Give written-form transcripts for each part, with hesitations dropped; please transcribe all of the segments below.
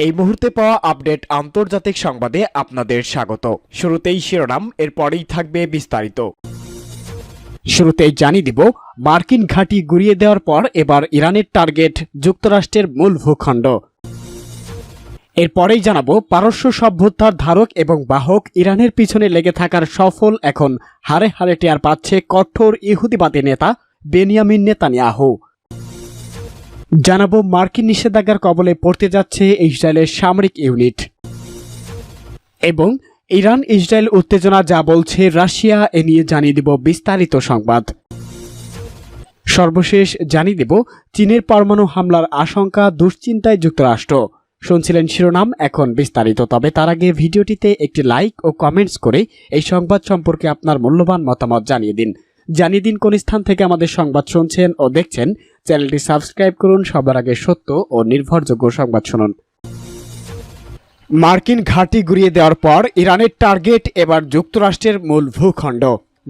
এই মুহূর্তে পাওয়া আপডেট আন্তর্জাতিক সংবাদে আপনাদের স্বাগত। শুরুতেই শিরোনাম, এরপরেই থাকবে বিস্তারিত। শুরুতেই জানিয়ে দিব, মার্কিন ঘাঁটি গুঁড়িয়ে দেওয়ার পর এবার ইরানের টার্গেট যুক্তরাষ্ট্রের মূল ভূখণ্ড। এরপরেই জানাবো, পারস্য সভ্যতার ধারক এবং বাহক ইরানের পিছনে লেগে থাকার সফল এখন হারে হারে টের পাচ্ছে কঠোর ইহুদিবাদী নেতা বেনিয়ামিন নেতানিয়াহু। জানাবো, মার্কিন নিষেধাজ্ঞার কবলে পড়তে যাচ্ছে ইসরায়েলের সামরিক ইউনিট। এবং ইরান ইসরায়েল উত্তেজনা যা বলছে রাশিয়া, এ নিয়ে জানিয়ে দিব বিস্তারিত সংবাদ। সর্বশেষ জানিয়ে দেব, চীনের পরমাণু হামলার আশঙ্কা, দুশ্চিন্তায় যুক্তরাষ্ট্র। শুনছিলেন শিরোনাম, এখন বিস্তারিত। তবে তার আগে ভিডিওটিতে একটি লাইক ও কমেন্টস করে এই সংবাদ সম্পর্কে আপনার মূল্যবান মতামত জানিয়ে দিন। কোন স্থান থেকে আমাদের সংবাদ শুনছেন ও দেখছেন। চ্যানেলটি সাবস্ক্রাইব করুন সবার আগে সত্য ও নির্ভরযোগ্য সংবাদ শুনুন। মার্কিন ঘাঁটি গুঁড়িয়ে দেওয়ার পর ইরানের টার্গেট এবার যুক্তরাষ্ট্রের মূল ভূখণ্ড।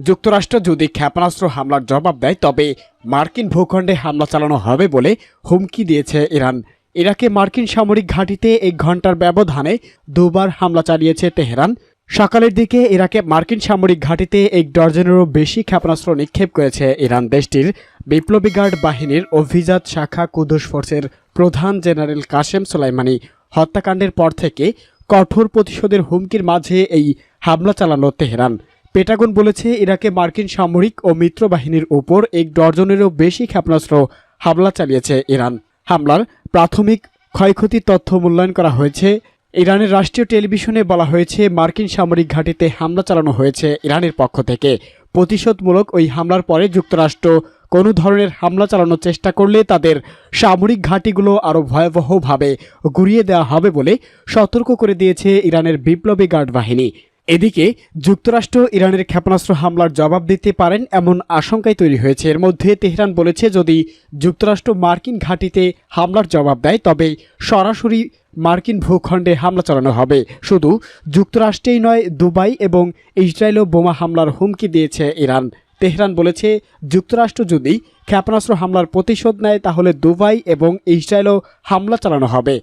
যুক্তরাষ্ট্র যদি ক্ষেপণাস্ত্র হামলার জবাব দেয় তবে মার্কিন ভূখণ্ডে হামলা চালানো হবে বলে হুমকি দিয়েছে ইরান। ইরাকে মার্কিন সামরিক ঘাঁটিতে 1 ঘণ্টার ব্যবধানে দুবার হামলা চালিয়েছে তেহরান। সকালের দিকে ইরাকে মার্কিন সামরিক ঘাঁটিতে 1 ডজনেরও বেশি ক্ষেপণাস্ত্র নিক্ষেপ করেছে ইরান। দেশটির বিপ্লবী গার্ড বাহিনীর অভিজাত শাখা কুদস ফোর্সের প্রধান জেনারেল কাসেম সোলাইমানি হত্যাকাণ্ডের পর থেকে কঠোর প্রতিশোধের হুমকির মাঝে এই হামলা চালানো তেহরান। পেটাগন বলেছে, ইরাকে মার্কিন সামরিক ও মিত্র বাহিনীর উপর 1 ডজনেরও বেশি ক্ষেপণাস্ত্র হামলা চালিয়েছে ইরান। হামলার প্রাথমিক ক্ষয়ক্ষতির তথ্য মূল্যায়ন করা হয়েছে। ইরানের রাষ্ট্রীয় টেলিভিশনে বলা হয়েছে, মার্কিন সামরিক ঘাঁটিতে হামলা চালানো হয়েছে ইরানের পক্ষ থেকে। প্রতিশোধমূলক ওই হামলার পরে যুক্তরাষ্ট্র কোনো ধরনের হামলা চালানোর চেষ্টা করলে তাদের সামরিক ঘাঁটিগুলো আরও ভয়াবহভাবে গুঁড়িয়ে দেওয়া হবে বলে সতর্ক করে দিয়েছে ইরানের বিপ্লবী গার্ড বাহিনী। এদিকে যুক্তরাষ্ট্র ইরানের ক্ষেপণাস্ত্র হামলার জবাব দিতে পারেন এমন আশঙ্কাই তৈরি হয়েছে। এর মধ্যে তেহরান বলেছে, যদি যুক্তরাষ্ট্র মার্কিন ঘাঁটিতে হামলার জবাব দেয় তবে সরাসরি মার্কিন ভূখণ্ডে হামলা চালানো হবে। শুধু যুক্তরাষ্ট্রেই নয়, দুবাই এবং ইসরায়েলও বোমা হামলার হুমকি দিয়েছে ইরান। তেহরান বলেছে, যুক্তরাষ্ট্র যদি ক্ষেপণাস্ত্র হামলার প্রতিশোধ নেয় তাহলে দুবাই এবং ইসরায়েলও হামলা চালানো হবে।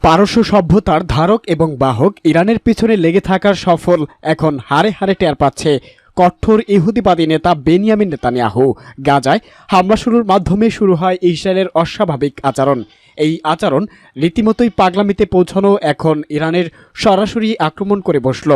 পারস্য সভ্যতার ধারক এবং বাহক ইরানের পিছনে লেগে থাকার সফল এখন হারে হারে টের পাচ্ছে কঠোর ইহুদিবাদী নেতা বেনিয়ামিন নেতানিয়াহু। গাজায় হামলা শুরুর মাধ্যমে শুরু হয় ইসরায়েলের অস্বাভাবিক আচরণ। এই আচরণ রীতিমতোই পাগলামিতে পৌঁছানো এখন ইরানের সরাসরি আক্রমণ করে বসল।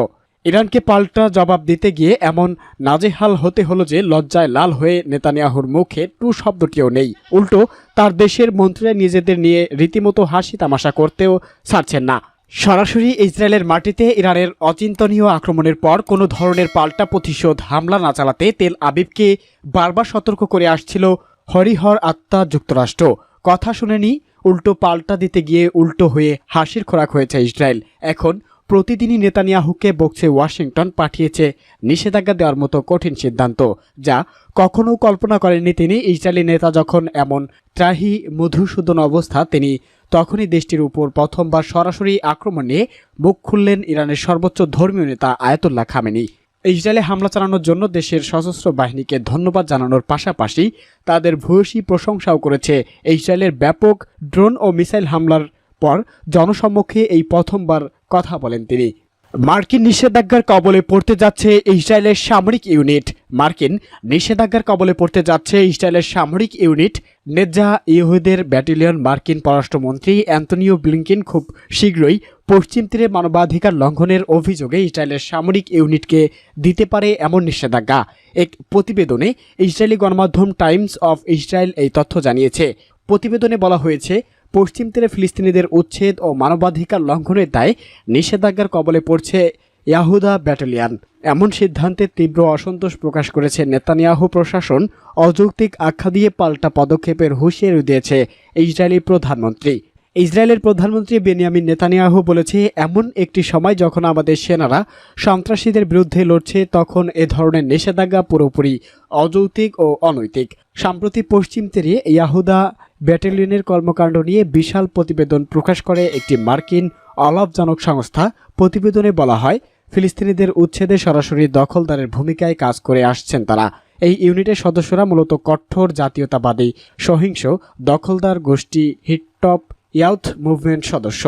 ইরানকে পাল্টা জবাব দিতে গিয়ে এমন নাজেহাল হতে হলো যে লজ্জায় লাল হয়ে নেতানিয়াহুর মুখে টু শব্দটিও নেই। উল্টো তার দেশের মন্ত্রীরা নিজেদের নিয়ে রীতিমতো হাসি তামাশা করতেও ছাড়ছেন না। সরাসরি ইসরায়েলের মাটিতে ইরানের অচিন্তনীয় আক্রমণের পর কোনো ধরনের পাল্টা প্রতিশোধ হামলা না চালাতে তেল আবিবকে বারবার সতর্ক করে আসছিল হরিহর আত্মা যুক্তরাষ্ট্র। কথা শুনেনি, উল্টো পাল্টা দিতে গিয়ে উল্টো হয়ে হাসির খোরাক হয়েছে ইসরায়েল। এখন প্রতিদিনই নেতানিয়াহুকে বকছে ওয়াশিংটন, পাঠিয়েছে নিষেধাজ্ঞা দেওয়ার মতো কঠিন সিদ্ধান্ত, যা কখনো কল্পনা করেননি তিনি। ইসরায়েলি নেতা যখন এমন ত্রাহি মধুসূদন অবস্থা, তিনি তখনই দেশটির উপর প্রথমবার সরাসরি আক্রমণ নিয়ে মুখ খুললেন ইরানের সর্বোচ্চ ধর্মীয় নেতা আয়াতুল্লাহ খামেনি। ইসরায়েলে হামলা চালানোর জন্য দেশের সশস্ত্র বাহিনীকে ধন্যবাদ জানানোর পাশাপাশি তাদের ভূয়সী প্রশংসাও করেছে। ইসরায়েলের ব্যাপক ড্রোন ও মিসাইল হামলার পর জনসম্মুখে এই প্রথমবার কথা বলেন তিনি। মার্কিন নিষেধাজ্ঞার কবলে পড়তে যাচ্ছে ইসরায়েলের সামরিক ইউনিট। মার্কিন নিষেধাজ্ঞার কবলে পড়তে যাচ্ছে ইসরায়েলের সামরিক ইউনিট নেতজাহ ইহুদের ব্যাটালিয়ন। মার্কিন পররাষ্ট্রমন্ত্রী অ্যান্টনিও ব্লিংকেন খুব শীঘ্রই পশ্চিম তীরে মানবাধিকার লঙ্ঘনের অভিযোগে ইসরায়েলের সামরিক ইউনিটকে দিতে পারে এমন নিষেধাজ্ঞা। এক প্রতিবেদনে ইসরায়েলি গণমাধ্যম টাইমস অফ ইসরায়েল এই তথ্য জানিয়েছে। প্রতিবেদনে বলা হয়েছে, পশ্চিম তীরে ফিলিস্তিনিদের উচ্ছেদ ও মানবাধিকার লঙ্ঘনের দায়ে নিষেধাজ্ঞার কবলে পড়ছে ইয়াহুদা ব্যাটালিয়ন। এমন সিদ্ধান্তে তীব্র অসন্তোষ প্রকাশ করেছে নেতানিয়াহু প্রশাসন। অযৌক্তিক আখ্যা দিয়ে পাল্টা পদক্ষেপের হুঁশিয়ারি দিয়েছে ইসরায়েলি প্রধানমন্ত্রী। ইসরায়েলের প্রধানমন্ত্রী বেনিয়ামিন নেতানিয়াহু বলেছে, এমন একটি সময় যখন আমাদের সেনারা সন্ত্রাসীদের বিরুদ্ধে লড়ছে, তখন এ ধরনের নিষেধাজ্ঞা পুরোপুরি অযৌক্তিক ও অনৈতিক। সম্প্রতি পশ্চিম তীরে ইয়াহুদা ব্যাটালিয়নের কর্মকাণ্ড নিয়ে বিশাল প্রতিবেদন প্রকাশ করে একটি মার্কিন অলাভজনক সংস্থা। প্রতিবেদনে বলা হয়, ফিলিস্তিনিদের উচ্ছেদে সরাসরি দখলদারের ভূমিকায় কাজ করে আসছেন তারা। এই ইউনিটের সদস্যরা মূলত কঠোর জাতীয়তাবাদী সহিংস দখলদার গোষ্ঠী হিটটপ ইয়াউথ মুভমেন্ট সদস্য।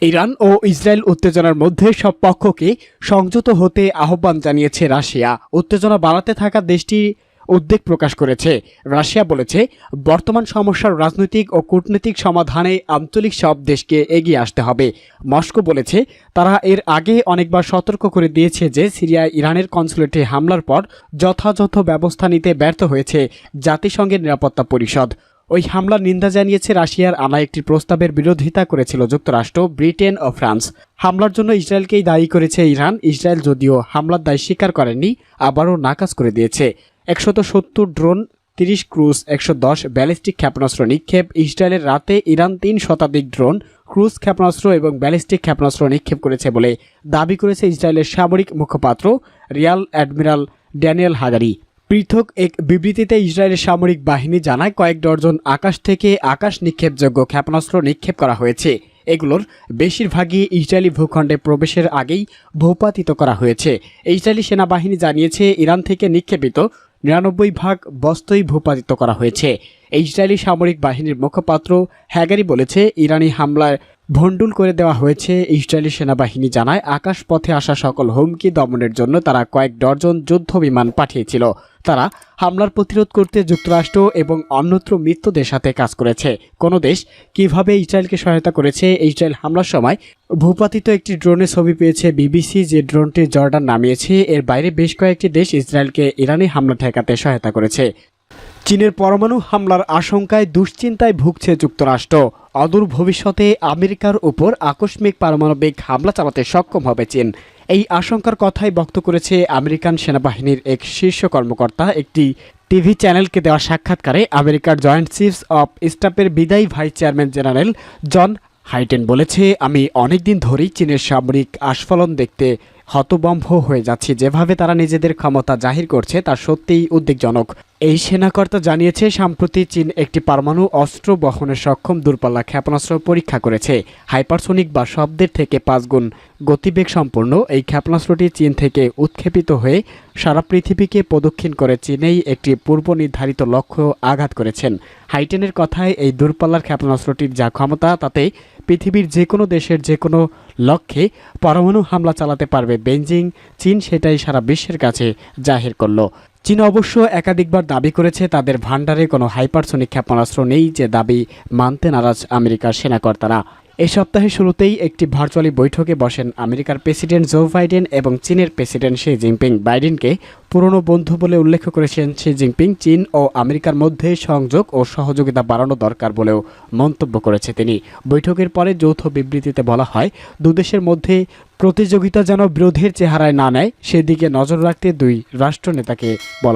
ইরান ও ইসরায়েল উত্তেজনার মধ্যে সব পক্ষকে সংযত হতে আহ্বান জানিয়েছে রাশিয়া। উত্তেজনা বাড়াতে থাকা দেশটি উদ্বেগ প্রকাশ করেছে। রাশিয়া বলেছে, বর্তমান সমস্যার রাজনৈতিক ও কূটনৈতিক সমাধানে আঞ্চলিক সব দেশকে এগিয়ে আসতে হবে। মস্কো বলেছে, তারা এর আগে অনেকবার সতর্ক করে দিয়েছে যে সিরিয়ায় ইরানের কনসুলেটে হামলার পর যথাযথ ব্যবস্থা নিতে ব্যর্থ হয়েছে জাতিসংঘের নিরাপত্তা পরিষদ। ওই হামলার নিন্দা জানিয়েছে রাশিয়ার আনা একটি প্রস্তাবের বিরোধিতা করেছিল যুক্তরাষ্ট্র, ব্রিটেন ও ফ্রান্স। হামলার জন্য ইসরায়েলকেই দায়ী করেছে ইরান। ইসরায়েল যদিও হামলার দায় স্বীকার করেনি, আবারও নাকচ করে দিয়েছে। 170 ড্রোন, 30 ক্রুজ, 110 ব্যালিস্টিক ক্ষেপণাস্ত্র নিক্ষেপ। ইসরায়েলের রাতে ইরান 3 শতাধিক ড্রোন, ক্রুজ ক্ষেপণাস্ত্র এবং ব্যালিস্টিক ক্ষেপণাস্ত্র নিক্ষেপ করেছে বলে দাবি করেছে ইসরায়েলের সামরিক মুখপাত্র রিয়াল অ্যাডমিরাল ড্যানিয়েল হাগারি। পৃথক এক বিবৃতিতে ইসরায়েলের সামরিক বাহিনী জানায়, কয়েক ডজন আকাশ থেকে আকাশ নিক্ষেপযোগ্য ক্ষেপণাস্ত্র নিক্ষেপ করা হয়েছে। এগুলোর বেশিরভাগই ইসরায়েলি ভূখণ্ডে প্রবেশের আগেই ভূপাতিত করা হয়েছে। ইসরায়েলি সেনাবাহিনী জানিয়েছে, ইরান থেকে নিক্ষেপিত 99 বস্তুই ভূপাতিত করা হয়েছে। ইসরায়েলি সামরিক বাহিনীর মুখপাত্র হ্যাগারি বলেছে, ইরানি হামলায় ভণ্ডুল করে দেওয়া হয়েছে। ইসরায়েলি সেনাবাহিনী জানায়, আকাশপথে আসা সকল হুমকি দমনের জন্য তারা কয়েক ডজন যুদ্ধ বিমান পাঠিয়েছিল। তারা হামলার প্রতিরোধ করতে যুক্তরাষ্ট্র এবং অন্যত্র মিত্রদের সাথে কাজ করেছে। কোনো দেশ কিভাবে ইসরায়েলকে সহায়তা করেছে? ইসরায়েল হামলার সময় ভূপাতিত একটি ড্রোনের ছবি পেয়েছে বিবিসি, যে ড্রোনটি জর্ডান নামিয়েছে। এর বাইরে বেশ কয়েকটি দেশ ইসরায়েলকে ইরানি হামলা ঠেকাতে সহায়তা করেছে। চীনের পরমাণু হামলার আশঙ্কায় দুশ্চিন্তায় ভুগছে যুক্তরাষ্ট্র। অদূর ভবিষ্যতে আমেরিকার উপর আকস্মিক পারমাণবিক হামলা চালাতে সক্ষম হবে চীন, এই আশঙ্কার কথাই ব্যক্ত করেছে আমেরিকান সেনাবাহিনীর এক শীর্ষ কর্মকর্তা। একটি টিভি চ্যানেলকে দেওয়া সাক্ষাৎকারে আমেরিকার জয়েন্ট চিফস অব স্টাফের বিদায়ী ভাইস চেয়ারম্যান জেনারেল জন হাইটেন বলেছে, আমি অনেকদিন ধরেই চীনের সামরিক আস্ফালন দেখতে হতভম্ব হয়ে যাচ্ছি। যেভাবে তারা নিজেদের ক্ষমতা জাহির করছে তা সত্যিই উদ্বেগজনক। এই সেনাকর্তা জানিয়েছে, সম্প্রতি চীন একটি পরমাণু অস্ত্র বহনে সক্ষম দূরপাল্লা ক্ষেপণাস্ত্র পরীক্ষা করেছে। হাইপারসোনিক বা শব্দের থেকে 5 গুণ গতিবেগ সম্পন্ন এই ক্ষেপণাস্ত্রটি চীন থেকে উৎক্ষেপিত হয়ে সারা পৃথিবীকে প্রদক্ষিণ করে চীনেই একটি পূর্ব নির্ধারিত লক্ষ্য আঘাত করেছেন। হাইটেনের কথায়, এই দূরপাল্লার ক্ষেপণাস্ত্রটির যা ক্ষমতা তাতে পৃথিবীর যে কোনো দেশের যে কোনো লক্ষ্যে পরমাণু হামলা চালাতে পারবে বেইজিং। চীন সেটাই সারা বিশ্বের কাছে জাহির করল। চীন অবশ্য একাধিকবার দাবি করেছে তাদের ভান্ডারে কোনো হাইপারসোনিক ক্ষেপণাস্ত্র নেই, যে দাবি মানতে নারাজ আমেরিকার সেনাকর্তারা। এই সপ্তাহের শুরুতেই একটি ভার্চুয়ালি বৈঠকে বসেন আমেরিকার প্রেসিডেন্ট জো বাইডেন এবং চীনের প্রেসিডেন্ট শি জিনপিং। বাইডেনকে পুরনো বন্ধু বলে উল্লেখ করেছেন শি জিনপিং। চীন ও আমেরিকার মধ্যে সংযোগ ও সহযোগিতা বাড়ানো দরকার বলেও মন্তব্য করেছে তিনি। বৈঠকের পরে যৌথ বিবৃতিতে বলা হয়, দুদেশের মধ্যে প্রতিযোগিতা যেন বিরোধের চেহারায় না নেয় সেদিকে নজর রাখতে দুই রাষ্ট্রনেতাকে বলা